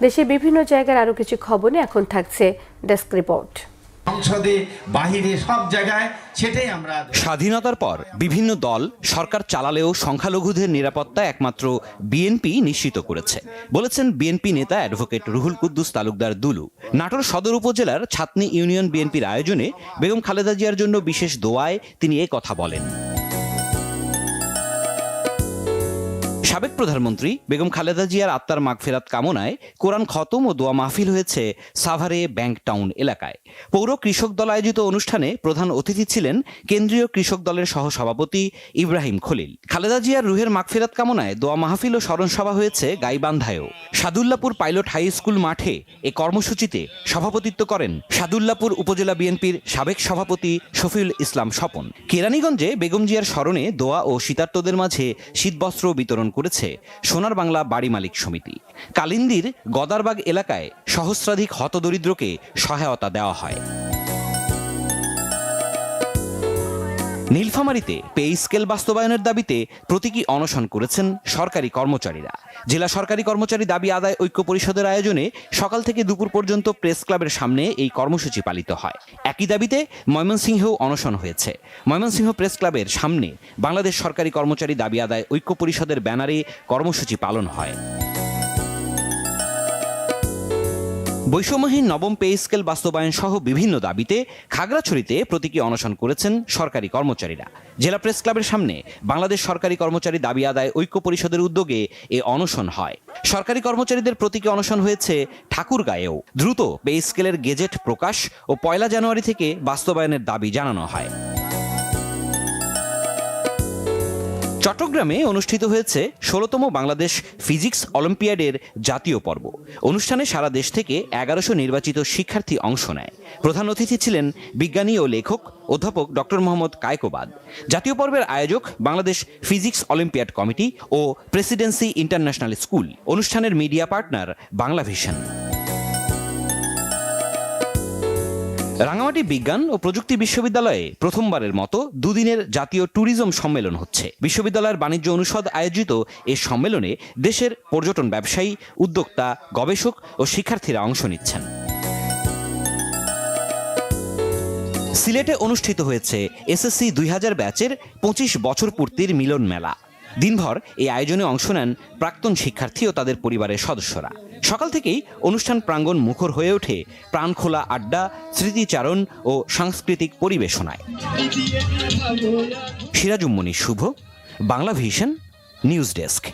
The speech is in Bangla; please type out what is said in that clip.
দেশের বিভিন্ন জায়গার আরো কিছু খবর নিয়ে এখন থাকছে ডেস্ক রিপোর্ট। সংসদে বাহিরে সব জায়গায় সেটাই আমরা। স্বাধীনতার পর বিভিন্ন দল সরকার চালালেও সংখ্যালঘুদের নিরাপত্তা একমাত্র বিএনপি নিশ্চিত করেছে বলেছেন বিএনপি নেতা অ্যাডভোকেট রুহুল কুদ্দুস তালুকদার দুলু। নাটোর সদর উপজেলার ছাতনী ইউনিয়ন বিএনপির আয়োজনে বেগম খালেদা জিয়ার জন্য বিশেষ দোয়ায় তিনি এ কথা বলেন। সাবেক প্রধানমন্ত্রী বেগম খালেদা জিয়ার আত্মার মাগফিরাত কামনায় কোরআন খতম ও দোয়া মাহফিল হয়েছে সাভারে ব্যাংক টাউন এলাকায়। পৌর কৃষক দল আয়োজিত অনুষ্ঠানে প্রধান অতিথি ছিলেন কেন্দ্রীয় কৃষক দলের সহসভাপতি ইব্রাহিম খলিল। খালেদা জিয়ার রুহের মাগফিরাত কামনায় দোয়া মাহফিল ও স্মরণ সভা হয়েছে গাইবান্ধায়ও। সাদুল্লাপুর পাইলট হাই স্কুল মাঠে এ কর্মসূচিতে সভাপতিত্ব করেন সাদুল্লাপুর উপজেলা বিএনপির সাবেক সভাপতি শফিউল ইসলাম স্বপন। কেরানীগঞ্জে বেগম জিয়ার স্মরণে দোয়া ও শীতার্তদের মাঝে শীতবস্ত্র বিতরণ করেছে সোনার বাংলা বাড়ি মালিক সমিতি। কালিন্দির গদারবাগ এলাকায় সহস্রাধিক হতদরিদ্রকে সহায়তা দেওয়া হয়। নীলফামারীতে পে স্কেল বাস্তবায়নের দাবিতে প্রতীকী অনশন করেছেন সরকারি কর্মচারীরা। জেলা সরকারি কর্মচারী দাবি আদায় ঐক্য পরিষদের আয়োজনে সকাল থেকে দুপুর পর্যন্ত প্রেস ক্লাবের সামনে এই কর্মসূচি পালিত হয়। একই দাবিতে ময়মনসিংহেও অনশন হয়েছে। ময়মনসিংহ প্রেস ক্লাবের সামনে বাংলাদেশ সরকারি কর্মচারী দাবি আদায় ঐক্য পরিষদের ব্যানারে কর্মসূচি পালন হয়। বৈষম্যহীন নবম পে স্কেল বাস্তবায়ন সহ বিভিন্ন দাবিতে খাগড়াছড়িতে প্রতীকী অনশন করেছেন সরকারি কর্মচারীরা। জেলা প্রেস ক্লাবের সামনে বাংলাদেশ সরকারি কর্মচারী দাবি আদায় ঐক্য পরিষদের উদ্যোগে এ অনশন হয়। সরকারি কর্মচারীদের প্রতীকী অনশন হয়েছে ঠাকুরগাঁয়েও। দ্রুত পে স্কেলের গেজেট প্রকাশ ও 1 জানুয়ারি থেকে বাস্তবায়নের দাবি জানানো হয়। চট্টগ্রামে অনুষ্ঠিত হয়েছে 16তম বাংলাদেশ ফিজিক্স অলিম্পিয়াডের জাতীয় পর্ব। অনুষ্ঠানে সারা দেশ থেকে 1100 নির্বাচিত শিক্ষার্থী অংশ নেয়। প্রধান অতিথি ছিলেন বিজ্ঞানী ও লেখক অধ্যাপক ডক্টর মোহাম্মদ কায়কোবাদ। জাতীয় পর্বের আয়োজক বাংলাদেশ ফিজিক্স অলিম্পিয়াড কমিটি ও প্রেসিডেন্সি ইন্টারন্যাশনাল স্কুল। অনুষ্ঠানের মিডিয়া পার্টনার বাংলাভিশন। রাঙামাটি বিজ্ঞান ও প্রযুক্তি বিশ্ববিদ্যালয়ে প্রথমবারের মতো দুদিনের জাতীয় ট্যুরিজম সম্মেলন হচ্ছে। বিশ্ববিদ্যালয়ের বাণিজ্য অনুষদ আয়োজিত এ সম্মেলনে দেশের পর্যটন ব্যবসায়ী, উদ্যোক্তা, গবেষক ও শিক্ষার্থীরা অংশ নিচ্ছেন। সিলেটে অনুষ্ঠিত হয়েছে এসএসসি 2000 ব্যাচের 25 বছর পূর্তির মিলন মেলা। দিনভর এই আয়োজনে অংশ নেন প্রাক্তন শিক্ষার্থী ও তাদের পরিবারের সদস্যরা। সকাল থেকেই অনুষ্ঠান প্রাঙ্গণ মুখর হয়ে ওঠে প্রাণখোলা আড্ডা, স্মৃতিচারণ ও সাংস্কৃতিক পরিবেশনায়। সিরাজুম মনির শুভ, বাংলাভিশন, নিউজ ডেস্ক।